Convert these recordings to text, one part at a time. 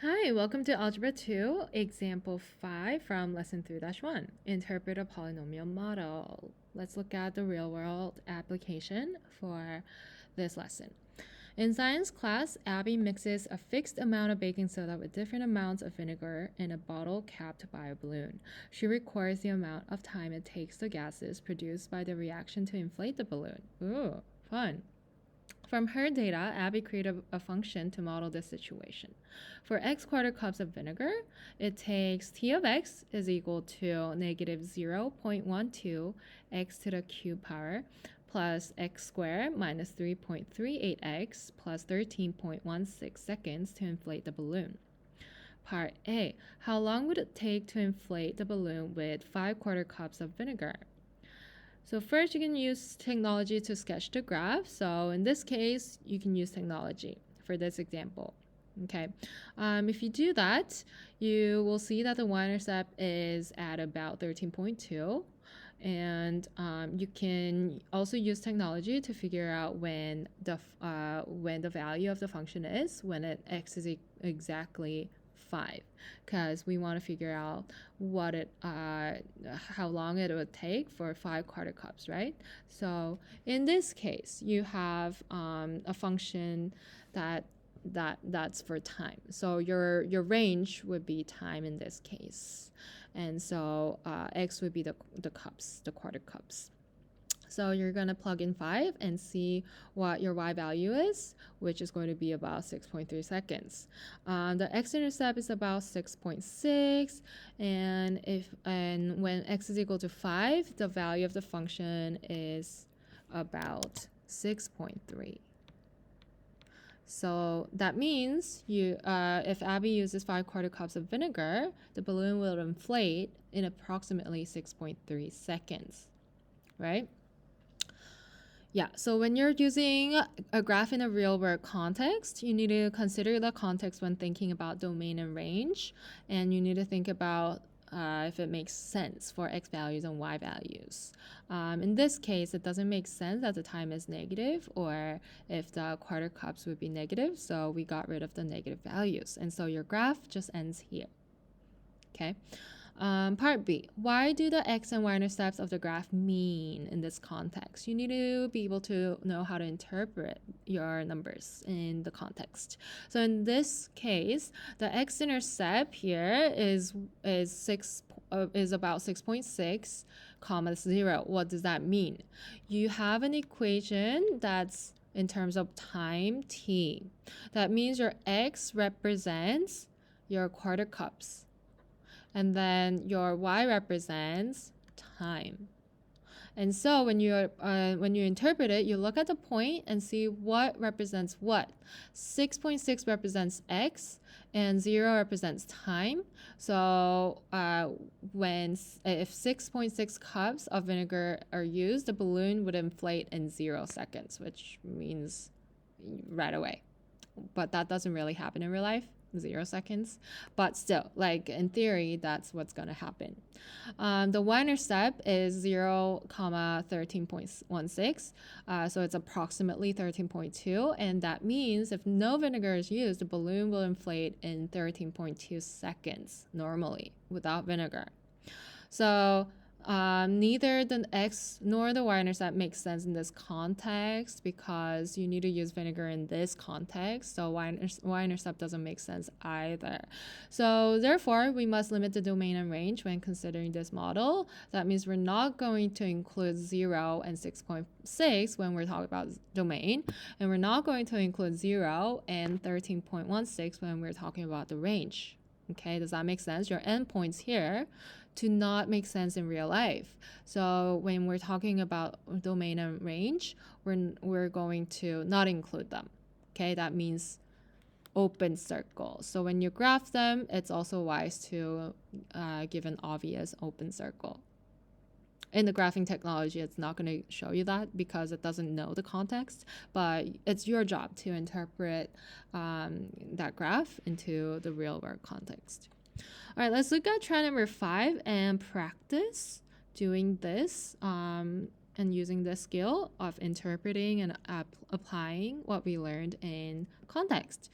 Hi, welcome to Algebra 2, example 5 from lesson 3-1. Interpret a polynomial model. Let's look at the real-world application for this lesson. In science class, Abby mixes a fixed amount of baking soda with different amounts of vinegar in a bottle capped by a balloon. She records the amount of time it takes the gases produced by the reaction to inflate the balloon. Ooh, fun. From her data, Abby created a function to model this situation. For x quarter cups of vinegar, it takes T of x is equal to negative 0.12 x to the cube power plus x squared minus 3.38x plus 13.16 seconds to inflate the balloon. Part A. How long would it take to inflate the balloon with 5 quarter cups of vinegar? So first you can use technology to sketch the graph. So in this case, you can use technology for this example. Okay, if you do that, you will see that the y-intercept is at about 13.2. And you can also use technology to figure out when the value of the function is when x is exactly 5, because we want to figure out how long it would take for 5 quarter cups, right? So in this case, you have a function that's for time. So your range would be time in this case, and so x would be the cups, the quarter cups. So you're going to plug in 5 and see what your y value is, which is going to be about 6.3 seconds. The x-intercept is about 6.6, and when x is equal to 5, the value of the function is about 6.3. So that means if Abby uses 5 quarter cups of vinegar, the balloon will inflate in approximately 6.3 seconds, right? Yeah, so when you're using a graph in a real-world context, you need to consider the context when thinking about domain and range, and you need to think about if it makes sense for x values and y values. In this case, it doesn't make sense that the time is negative, or if the quarter cups would be negative, so we got rid of the negative values, and so your graph just ends here. Okay. Part B, why do the x and y-intercepts of the graph mean in this context? You need to be able to know how to interpret your numbers in the context. So in this case, the x-intercept here is about 6.6 comma 0. What does that mean? You have an equation that's in terms of time t. That means your x represents your quarter cups, and then your y represents time. And so when you interpret it, you look at the point and see what represents what. 6.6 represents x, and 0 represents time. So if 6.6 cups of vinegar are used, the balloon would inflate in 0 seconds, which means right away. But that doesn't really happen in real life. 0 seconds, but still, like in theory, that's what's going to happen. The y-intercept is 0 comma 13.16, so it's approximately 13.2, and that means if no vinegar is used, the balloon will inflate in 13.2 seconds normally without vinegar. So neither the x nor the y-intercept makes sense in this context because you need to use vinegar in this context, so y-intercept doesn't make sense either. So therefore, we must limit the domain and range when considering this model. That means we're not going to include 0 and 6.6 when we're talking about domain, and we're not going to include 0 and 13.16 when we're talking about the range. Okay, does that make sense? Your endpoints here do not make sense in real life. So when we're talking about domain and range, we're going to not include them. Okay, that means open circle. So when you graph them, it's also wise to give an obvious open circle. In the graphing technology, it's not going to show you that because it doesn't know the context, but it's your job to interpret that graph into the real world context. All right, let's look at try number 5 and practice doing this and using the skill of interpreting and applying what we learned in context.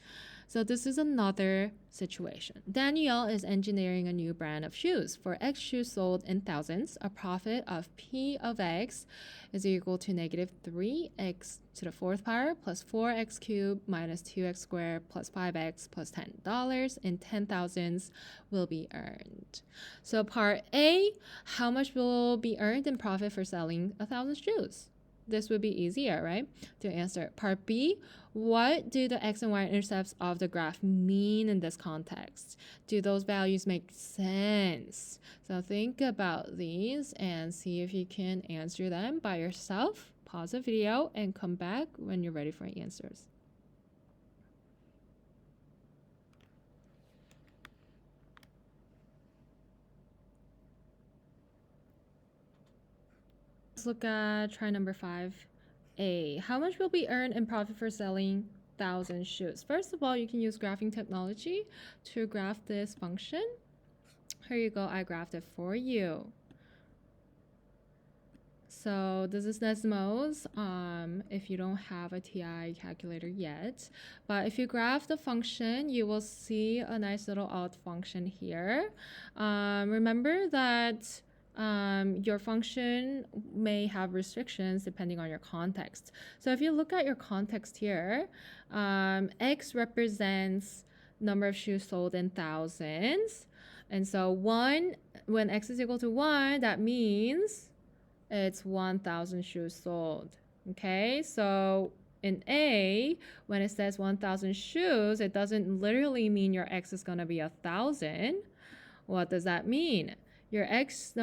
So this is another situation. Danielle is engineering a new brand of shoes. For X shoes sold in thousands, a profit of P of X is equal to negative 3x to the fourth power plus 4x cubed minus 2x squared plus 5x plus $10 in 10,000s will be earned. So part A, how much will be earned in profit for selling 1,000 shoes? This would be easier, right, to answer. Part B, what do the x and y intercepts of the graph mean in this context? Do those values make sense? So think about these and see if you can answer them by yourself. Pause the video and come back when you're ready for answers. Let's look at try number 5A. How much will be earned in profit for selling 1,000 shoes? First of all, you can use graphing technology to graph this function. Here you go, I graphed it for you. So this is Desmos if you don't have a TI calculator yet. But if you graph the function, you will see a nice little alt function here. Remember that your function may have restrictions depending on your context. So if you look at your context here, X represents number of shoes sold in thousands. And so when X is equal to 1, that means it's 1,000 shoes sold. Okay, so in A, when it says 1,000 shoes, it doesn't literally mean your X is going to be 1,000. What does that mean? Your X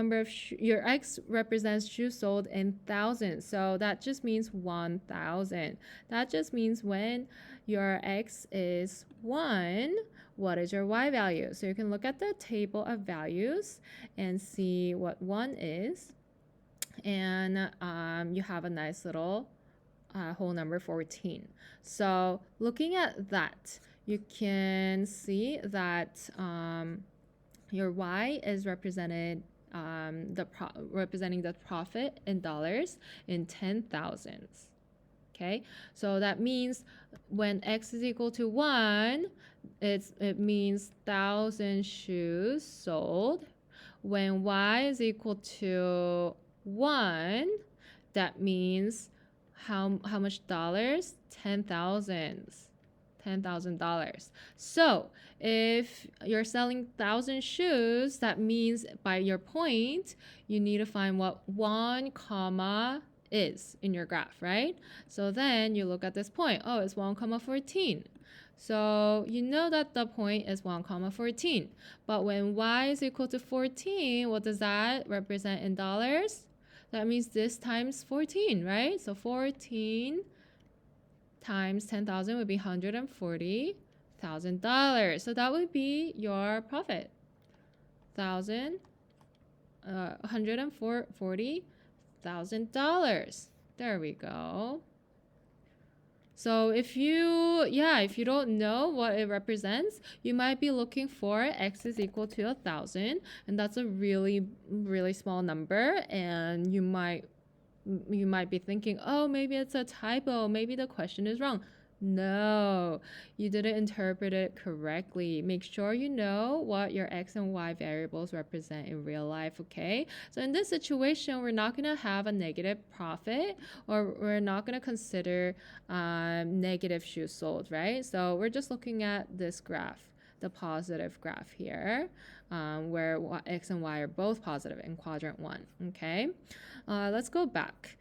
represents shoes sold in thousands. So that just means 1,000. That just means when your X is 1, what is your Y value? So you can look at the table of values and see what 1 is. And you have a nice little whole number 14. So looking at that, you can see that your Y is represented representing the profit in dollars in 10,000s. Okay, so that means when X is equal to 1, it means 1,000 shoes sold. When Y is equal to 1, that means how much dollars? $10,000. So if you're selling 1,000 shoes, that means by your point, you need to find what 1 comma is in your graph, right? So then you look at this point. Oh, it's 1 comma 14. So you know that the point is 1 comma 14. But when Y is equal to 14, what does that represent in dollars? That means this times 14, right? So 14 times 10,000 would be $140,000. So that would be your profit. $140,000. There we go. So if you don't know what it represents, you might be looking for X is equal to 1,000, and that's a really, really small number, and you might be thinking, oh, maybe it's a typo, maybe the question is wrong. No, you didn't interpret it correctly. Make sure you know what your X and Y variables represent in real life, okay? So in this situation, we're not going to have a negative profit, or we're not going to consider negative shoes sold, right? So we're just looking at this graph, the positive graph here, where X and Y are both positive in quadrant 1, okay? Let's go back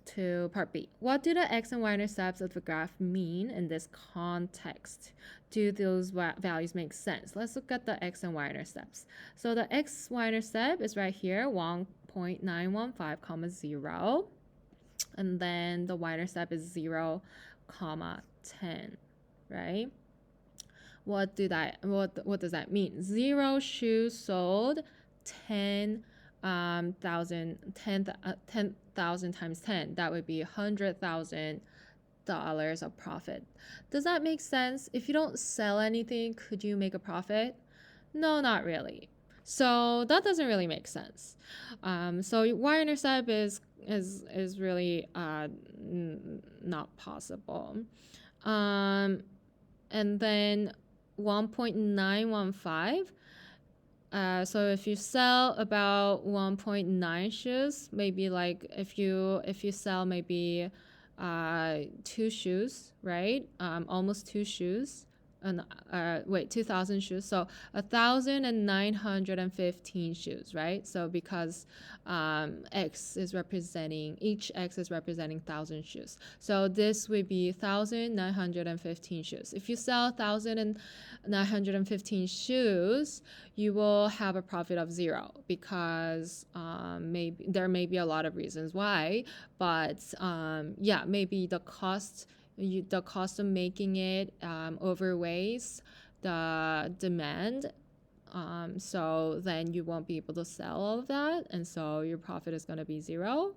to part B. What do the X and Y intercepts of the graph mean in this context? Do those values make sense? Let's look at the X and Y intercepts. So the X, Y intercept is right here, 1.915 comma 0. And then the Y intercept is 0 comma 10, right? What does that mean? 0 shoes sold, 10,000 times 10, that would be $100,000 of profit. Does that make sense? If you don't sell anything, could you make a profit? No, not really. So that doesn't really make sense. So y-intercept is really not possible. and then 1.915. So if you sell about 1.9 shoes, maybe like if you sell maybe 2 shoes, right? Almost 2 shoes. And 2,000 shoes. So 1,915 shoes, right? So because each x is representing 1,000 shoes. So this would be 1,915 shoes. If you sell 1,915 shoes, you will have a profit of 0 because maybe there may be a lot of reasons why, but yeah, maybe the cost of making it overweighs the demand, so then you won't be able to sell all of that, and so your profit is going to be 0.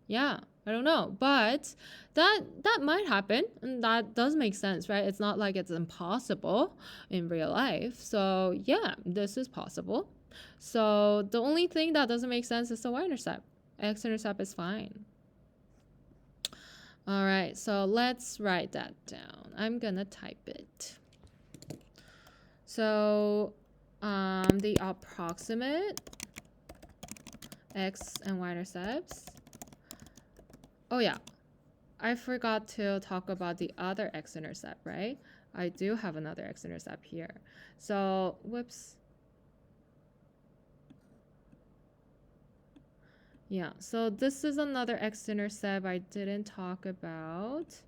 Yeah, I don't know, but that might happen, and that does make sense, right? It's not like it's impossible in real life. So yeah, this is possible. So the only thing that doesn't make sense is the y-intercept. X-intercept is fine. All right, so let's write that down. I'm gonna type it. So the approximate x and y-intercepts. Oh yeah, I forgot to talk about the other x-intercept, right? I do have another x-intercept here. So, whoops. Yeah, so this is another x-intercept I didn't talk about.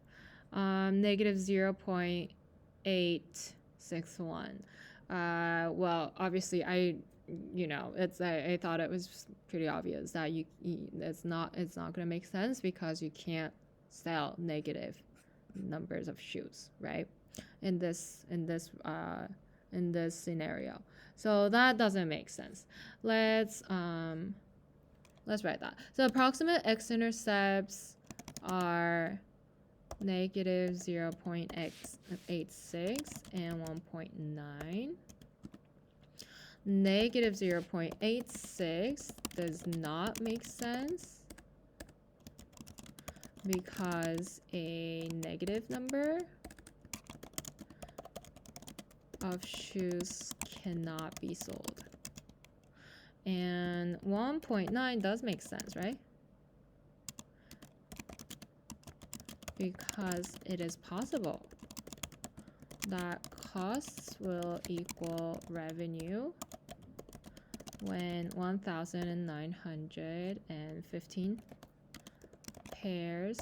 Negative 0.861. Well, obviously I thought it was pretty obvious that it's not going to make sense because you can't sell negative numbers of shoes, right? In this scenario. So that doesn't make sense. Let's write that. So approximate x-intercepts are negative 0.86 and 1.9. Negative 0.86 does not make sense because a negative number of shoes cannot be sold. And 1.9 does make sense, right? Because it is possible that costs will equal revenue when 1,915 pairs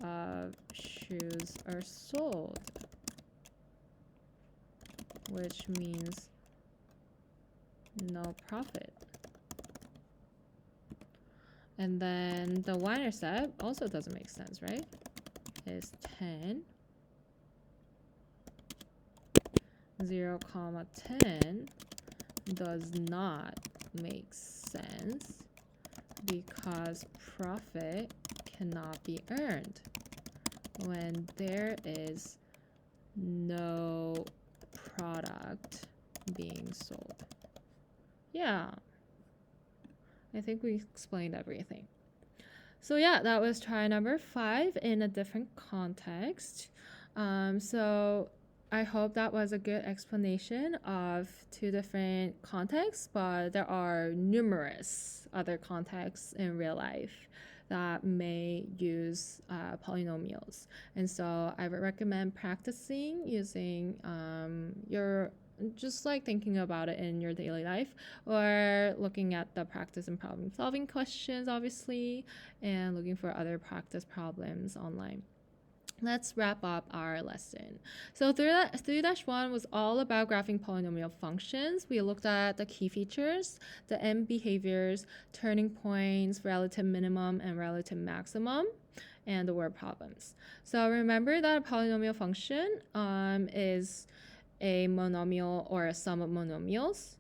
of shoes are sold, which means no profit. And then the y-intercept also doesn't make sense, right? Is 10. 0.10 does not make sense because profit cannot be earned when there is no product being sold. Yeah, I think we explained everything. So yeah, that was try number 5 in a different context. So I hope that was a good explanation of 2 different contexts, but there are numerous other contexts in real life that may use polynomials. And so I would recommend practicing using just like thinking about it in your daily life, or looking at the practice and problem solving questions, obviously, and looking for other practice problems online. Let's wrap up our lesson. So 3-1 was all about graphing polynomial functions. We looked at the key features, the end behaviors, turning points, relative minimum and relative maximum, and the word problems. So remember that a polynomial function is a monomial or a sum of monomials,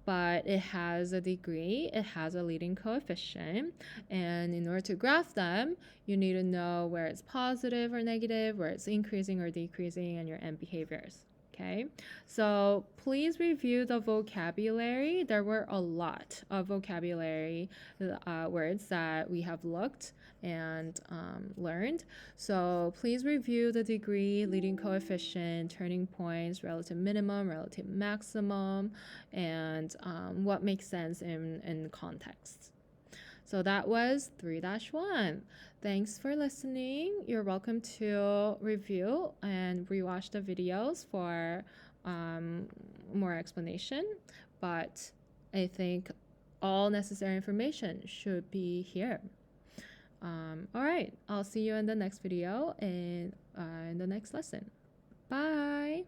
but it has a degree, it has a leading coefficient, and in order to graph them, you need to know where it's positive or negative, where it's increasing or decreasing, and your end behaviors. Okay, so please review the vocabulary. There were a lot of vocabulary words that we have looked and learned. So please review the degree, leading coefficient, turning points, relative minimum, relative maximum, and what makes sense in context. So that was 3-1. Thanks for listening. You're welcome to review and rewatch the videos for more explanation. But I think all necessary information should be here. All right, I'll see you in the next video and in the next lesson. Bye.